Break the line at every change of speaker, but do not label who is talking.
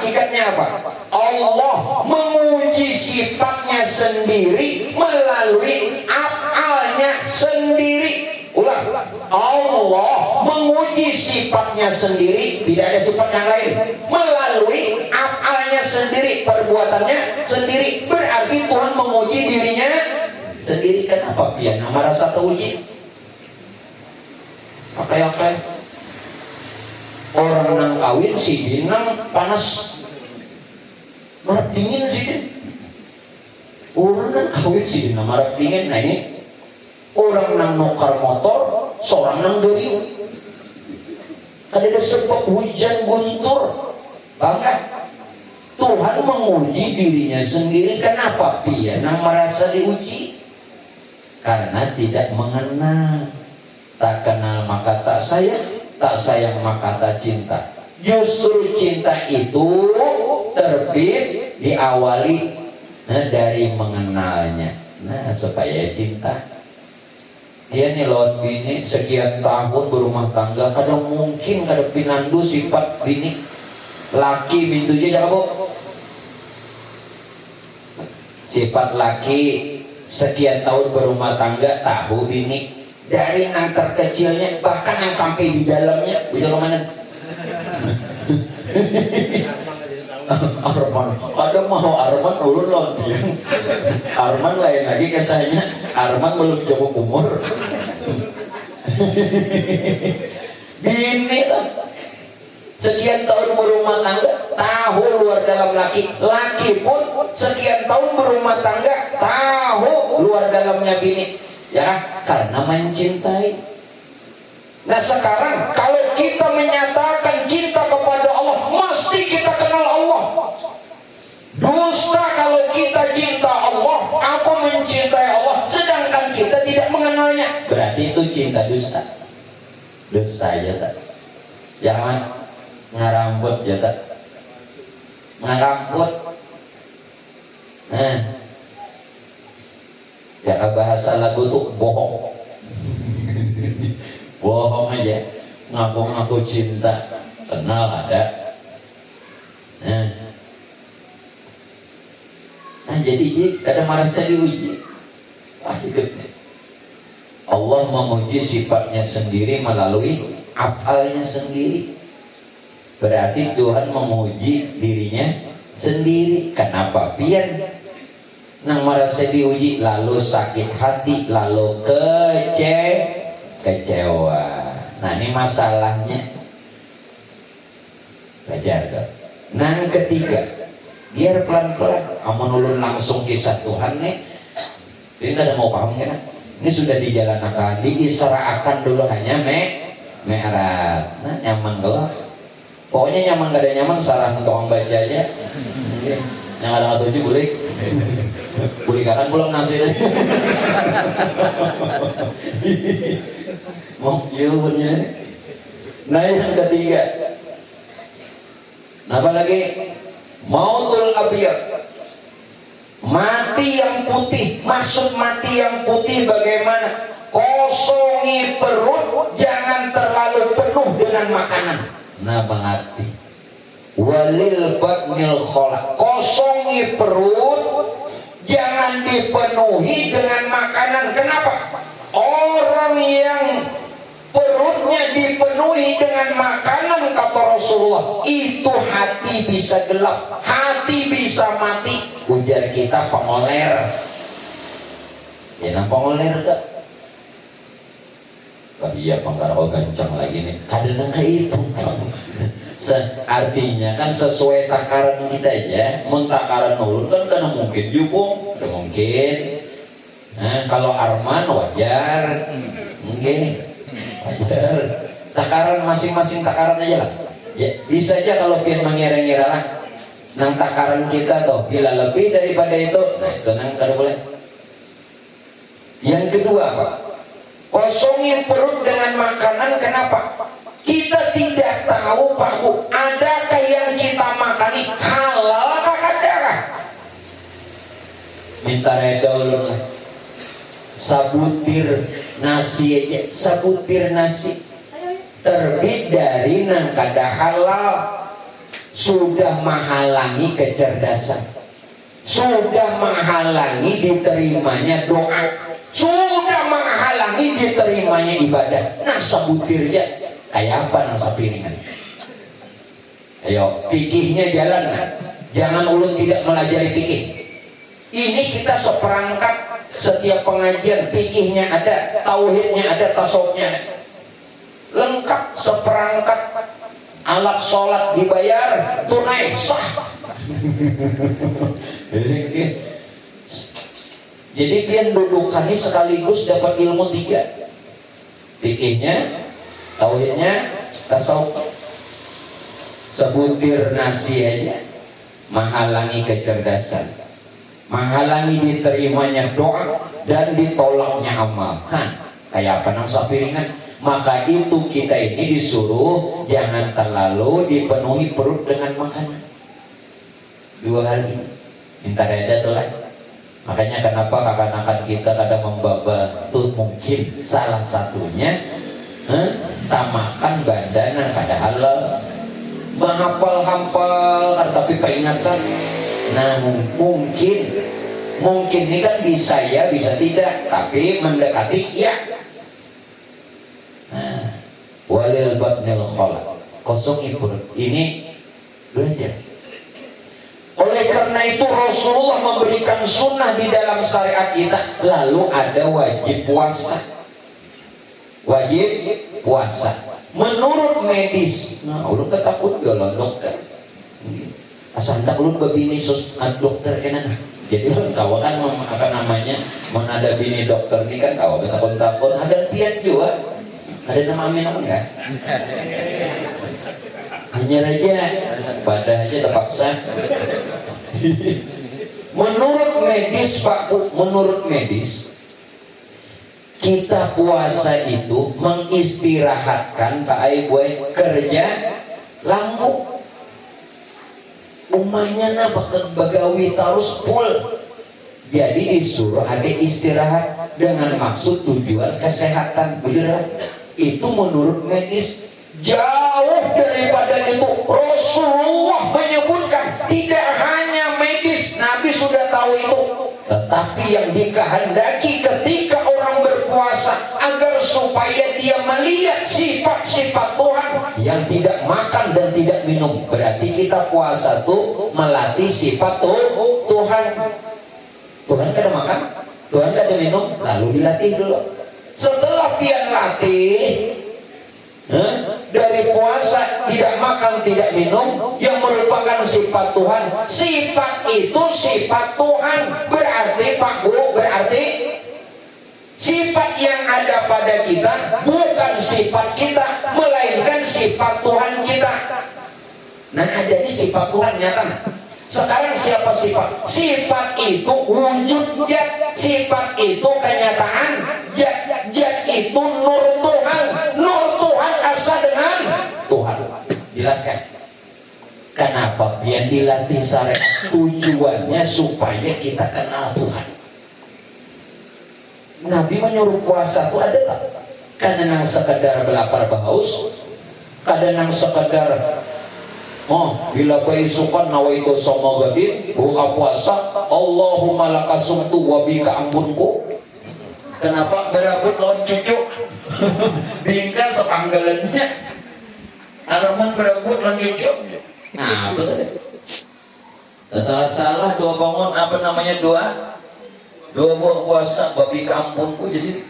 hakikatnya apa? Allah menguji sifatnya sendiri melalui af'alnya sendiri. Ulang, Allah menguji sifatnya sendiri, tidak ada sifat yang lain, melalui af'alnya sendiri, perbuatannya sendiri. Berarti Tuhan menguji dirinya sendiri. Kenapa pian merasa teruji? Apa? Orang nang kawin si nang panas, marah dingin sih. Orang nang kawin si marah dingin. Nah ini orang nang nukar motor, seorang nang geriu. Kadang sebab hujan guntur, bangga. Tuhan menguji dirinya sendiri. Kenapa dia nang merasa diuji? Karena tidak mengenal. Tak kenal maka tak sayang, tak sayang maka tak cinta. Justru cinta itu terbit diawali dari mengenalnya. Nah, supaya cinta. Dia nih lawan bini sekian tahun berumah tangga, kadang mungkin kadang pinandu sifat bini laki bintu aja jago. Sifat laki sekian tahun berumah tangga tahu bini dari yang terkecilnya bahkan yang sampai di dalamnya. Bicara mana? Arman, kadang mau Arman ulun lontian. Arman lain lagi kesannya. Arman belum cukup umur. Bini lah. Sekian tahun berumah tangga, tahu luar dalam laki. Laki pun sekian tahun berumah tangga, tahu luar dalamnya bini. Ya, karena mencintai. Nah sekarang kalau kita menyatakan cinta kepada Allah, mesti kita kenal Allah. Dusta kalau kita cinta Allah, aku mencintai Allah, sedangkan kita tidak mengenalnya. Berarti itu cinta dusta. Dusta aja tak. Jangan ngarambut ya tak. Ngarambut. Ya bahasa lagu tuh bohong. Bohong aja, ngaku-ngaku cinta, kenal ada. Nah jadi kadang merasa diuji. Hidupnya Allah memuji sifatnya sendiri melalui afalnya sendiri. Berarti Tuhan memuji dirinya sendiri. Kenapa pian nang merasa diuji lalu sakit hati, lalu kecewa. Nah ini masalahnya. Belajar kan? Nang ketiga, biar pelan-pelan. Amun ulun langsung kisah Tuhan nih, ini ada mau paham kan? Ini sudah dijalankan, diisra'akan dulu hanya me'rat. Nah nyaman kalau, pokoknya nyaman gak ada nyaman, sarah untuk orang baca aja. Yang ada nggak tujuh boleh. Boleh kanan pulang nasi deh. Mau punya. Nah yang ketiga, apa lagi? Mautul abiyad, mati yang putih. Maksud mati yang putih bagaimana? Kosongi perut, jangan terlalu penuh dengan makanan. Nah mengerti. Walil batnil kholak, kosongi perut, jangan dipenuhi dengan makanan. Kenapa? Orang yang perutnya dipenuhi dengan makanan, kata Rasulullah, itu hati bisa gelap, hati bisa mati. Ujar kita pengoler. Ya nampak pengoler tak? Wah iya pangkaro gancang lagi nih. Kadang kayak itu. Artinya kan sesuai takaran kita aja. Mun takaran ulun kan karena mungkin jubung, udah mungkin. Nah, kalau Arman wajar, mungkin wajar. Takaran masing-masing takaran aja lah. Ya, bisa aja kalau pian mengira-ngira lah. Nang takaran kita tuh, bila lebih daripada itu, nah itu nang kada boleh. Yang kedua apa? Kosongi perut dengan makanan. Kenapa? Kita tidak tahu Pak Bu, adakah yang kita makani halal apa adakah? Minta reda ulun lah. Sabutir nasi aja, sabutir nasi terbit dari nang kada halal. sudah menghalangi kecerdasan, sudah menghalangi diterimanya doa, sudah menghalangi diterimanya ibadah. Nah sebutirnya kayak apa nang sapiringan? Ayo pikirnya jalan nah. Jangan ulun tidak melajari pikir. Ini kita seperangkat, setiap pengajian pikirnya ada, tauhidnya ada, tasawufnya ada, lengkap seperangkat. Alat sholat dibayar tunai sah. Jadi pian dudukannya sekaligus dapat ilmu 3. Fikihnya, tauhidnya, tasawuf. Sebutir nasi aja menghalangi kecerdasan, menghalangi diterimanya doa dan ditolaknya amal. Kayak apa nang sapiringan? Maka itu kita ini disuruh jangan terlalu dipenuhi perut dengan makanan. 2 hal ini minta reda tuh lah. Makanya kenapa kakak-kakak kita kadang membaba tuh mungkin salah satunya tak makan bandana kada halal, menghafal-hafal tapi peringatan. Nah mungkin ini kan bisa ya bisa tidak, tapi mendekati ya. Walil batnil khalaq, kosongi perut. Ini belajar. Oleh karena itu Rasulullah memberikan sunnah di dalam syariat kita. Lalu ada wajib puasa. Wajib puasa menurut medis. Nah ulun ketakut galon dokter. Asal ndak ulun babini dokter kenan. Jadi ulun tahu kan apa namanya, mana ada bini dokter ini kan tahu takut-takut ada pian juga. Ada nama Aminah enggak? Hanya aja, pada aja terpaksa. Menurut medis Pak, menurut medis kita puasa itu mengistirahatkan Pak Aiboy kerja lambung. Umahnya nah bagawi terus full. Jadi disuruh ada istirahat dengan maksud tujuan kesehatan, beneran. Itu menurut medis. Jauh daripada itu Rasulullah menyebutkan, tidak hanya medis, Nabi sudah tahu itu, tetapi yang dikehendaki ketika orang berpuasa agar supaya dia melihat sifat-sifat Tuhan yang tidak makan dan tidak minum. Berarti kita puasa tuh melatih sifat Tuhan. Tuhan kada makan, Tuhan kada minum, lalu dilatih dulu. Setelah pian latih dari puasa tidak makan tidak minum yang merupakan sifat Tuhan. Sifat itu sifat Tuhan. Berarti Pak Bu, berarti sifat yang ada pada kita bukan sifat kita, melainkan sifat Tuhan kita. Nah ada ini sifat Tuhan nyata. Sekarang siapa sifat? Sifat itu wujud zat, sifat itu kenyataan zat, zat itu nur Tuhan, nur Tuhan asa dengan Tuhan. Jelaskan kenapa biar dilatih syariat? Tujuannya supaya kita kenal Tuhan. Nabi menyuruh puasa itu ada tak? Karena nang sekedar belapar bahaus, kadang nang sekedar bila baisukan nawaitu sama gadin buka puasa Allahumma lakasumtu wabika ampunku. Kenapa berabut lawan cucu? Bingkai sepanggalannya Arman berabut lawan cucu. Nah betul. Salah-salah doa bangun apa namanya doa buah puasa wabika ampunku jadi